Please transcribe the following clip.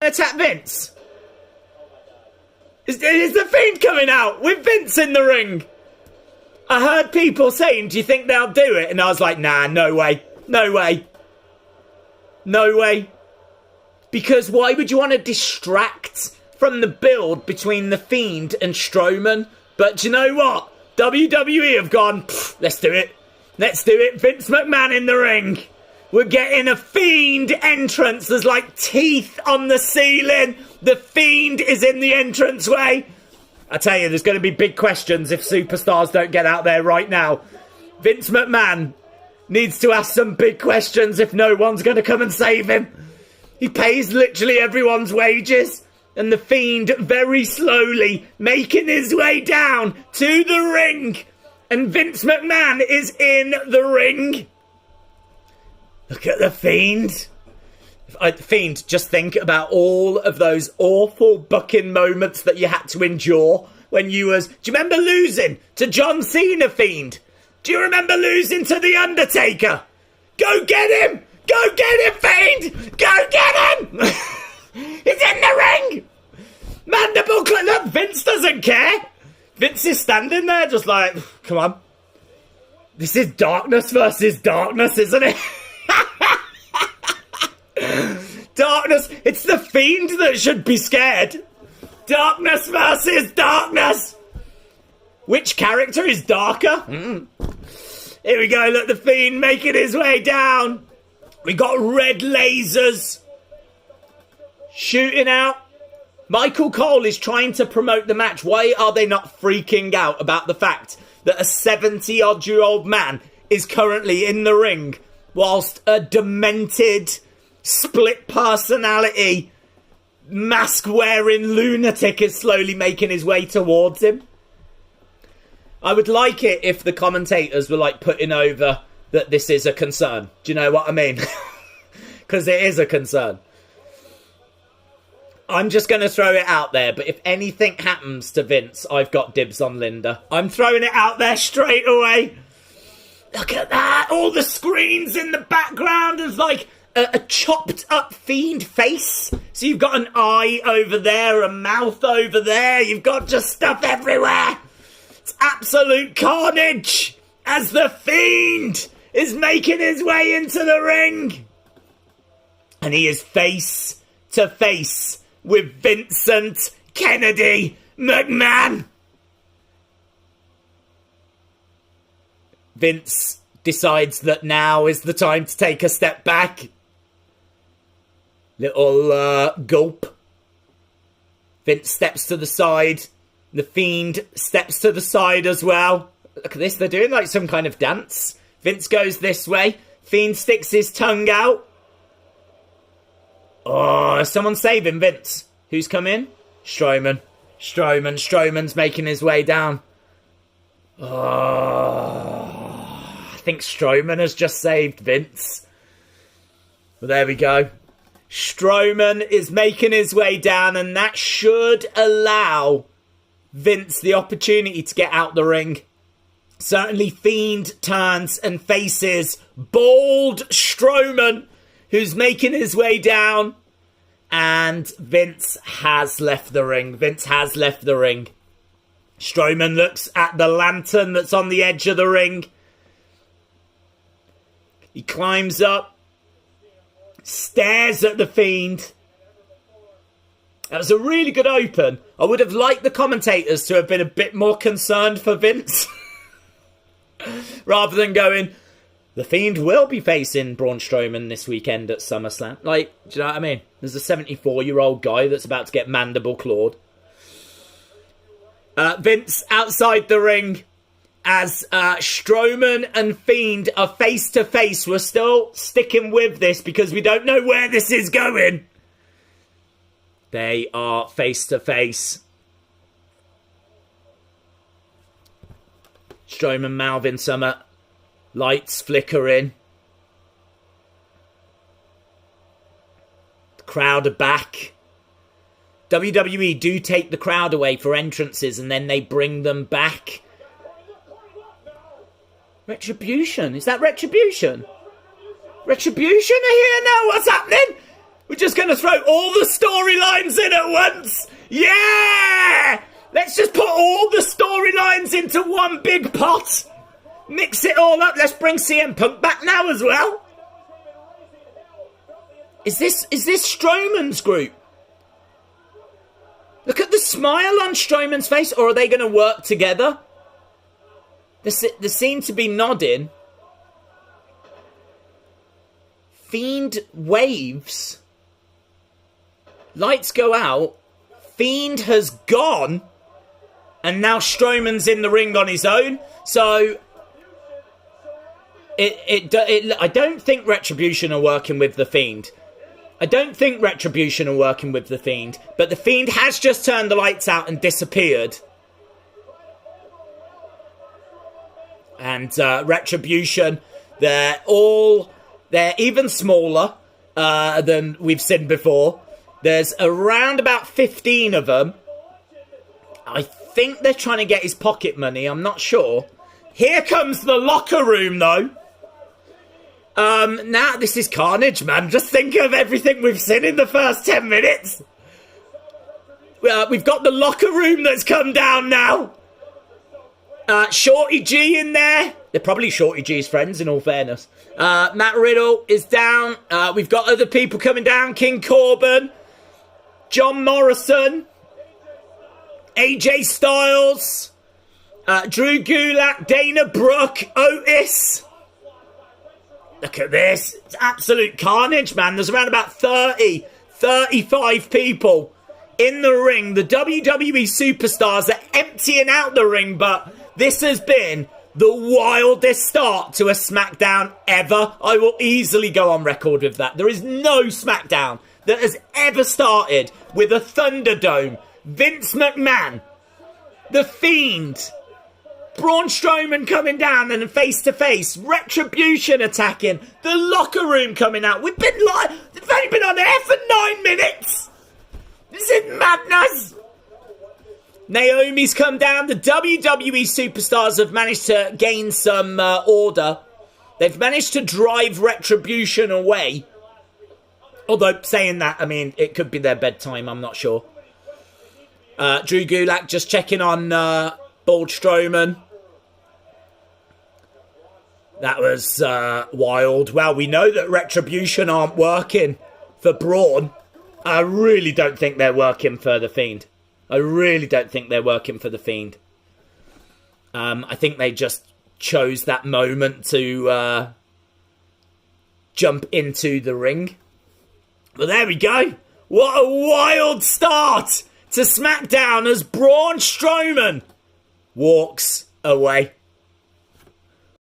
Attack Vince. Is the Fiend coming out with Vince in the ring? I heard people saying, do you think they'll do it? And I was like, nah, no way. No way. No way. Because why would you want to distract from the build between The Fiend and Strowman? But do you know what? WWE have gone, let's do it. Let's do it. Vince McMahon in the ring. We're getting a Fiend entrance. There's like teeth on the ceiling. The Fiend is in the entranceway. I tell you, there's going to be big questions if superstars don't get out there right now. Vince McMahon needs to ask some big questions if no one's going to come and save him. He pays literally everyone's wages. And the Fiend very slowly making his way down to the ring. And Vince McMahon is in the ring. Look at the Fiend. Fiend, just think about all of those awful booking moments that you had to endure when you was... Do you remember losing to John Cena, Fiend? Do you remember losing to The Undertaker? Go get him! Go get him, Fiend! Go get him! He's in the ring! Mandible clap! Look, Vince doesn't care! Vince is standing there just like, come on. This is darkness versus darkness, isn't it? Darkness, it's the Fiend that should be scared. Darkness versus darkness. Which character is darker? Here we go, look, the Fiend making his way down. We got red lasers shooting out. Michael Cole is trying to promote the match. Why are they not freaking out about the fact that a 70-odd-year-old man is currently in the ring whilst a demented, split personality, mask-wearing lunatic is slowly making his way towards him? I would like it if the commentators were like putting over that this is a concern. Do you know what I mean? Because it is a concern. I'm just going to throw it out there, but if anything happens to Vince, I've got dibs on Linda. I'm throwing it out there straight away. Look at that. All the screens in the background is like a chopped up Fiend face. So you've got an eye over there, a mouth over there. You've got just stuff everywhere. It's absolute carnage as the Fiend is making his way into the ring. And he is face to face with Vincent Kennedy McMahon. Vince decides that now is the time to take a step back. Little gulp. Vince steps to the side. The Fiend steps to the side as well. Look at this, they're doing like some kind of dance. Vince goes this way. Fiend sticks his tongue out. Oh, someone saving Vince. Who's come in? Strowman. Strowman's making his way down. Oh, I think Strowman has just saved Vince. Well, there we go. Strowman is making his way down, and that should allow Vince the opportunity to get out the ring. Certainly Fiend turns and faces bald Strowman, who's making his way down. And Vince has left the ring. Strowman looks at the lantern that's on the edge of the ring. He climbs up, stares at the Fiend. That was a really good open. I would have liked the commentators to have been a bit more concerned for Vince. Rather than going, the Fiend will be facing Braun Strowman this weekend at SummerSlam. Like, do you know what I mean? There's a 74-year-old guy that's about to get mandible clawed. Vince outside the ring as Strowman and Fiend are face-to-face. We're still sticking with this because we don't know where this is going. They are face-to-face. Strowman mouthing some lights flickering. The crowd are back. WWE do take the crowd away for entrances and then they bring them back. Retribution? Is that Retribution? Retribution are here now? What's happening? We're just going to throw all the everything at once. Yeah! Let's just put all the storylines into one big pot. Mix it all up. Let's bring CM Punk back now as well. Is this Strowman's group? Look at the smile on Strowman's face. Or are they going to work together? They seem to be nodding. Fiend waves. Lights go out. Fiend has gone. And now Strowman's in the ring on his own. So I don't think Retribution are working with the Fiend. But the Fiend has just turned the lights out and disappeared. And Retribution, they're even smaller than we've seen before. There's around about 15 of them. I think they're trying to get his pocket money. I'm not sure. Here comes the locker room, though. Now, this is carnage, man. Just think of everything we've seen in the first 10 minutes. We've got the locker room that's come down now. Shorty G in there. They're probably Shorty G's friends, in all fairness. Matt Riddle is down. We've got other people coming down. King Corbin. John Morrison. AJ Styles. Drew Gulak. Dana Brooke. Otis. Look at this. It's absolute carnage, man. There's around about 35 people in the ring. The WWE superstars are emptying out the ring, but this has been the wildest start to a SmackDown ever. I will easily go on record with that. There is no SmackDown that has ever started with a Thunderdome, Vince McMahon, The Fiend, Braun Strowman coming down and face-to-face, Retribution attacking, the locker room coming out. We've only been on air for 9 minutes. This is madness. Naomi's come down. The WWE superstars have managed to gain some order. They've managed to drive Retribution away. Although, saying that, I mean, it could be their bedtime. I'm not sure. Drew Gulak just checking on Braun Strowman. That was wild. Well, we know that Retribution aren't working for Braun. I really don't think they're working for The Fiend. I think they just chose that moment to jump into the ring. But there we go. What a wild start to SmackDown as Braun Strowman walks away.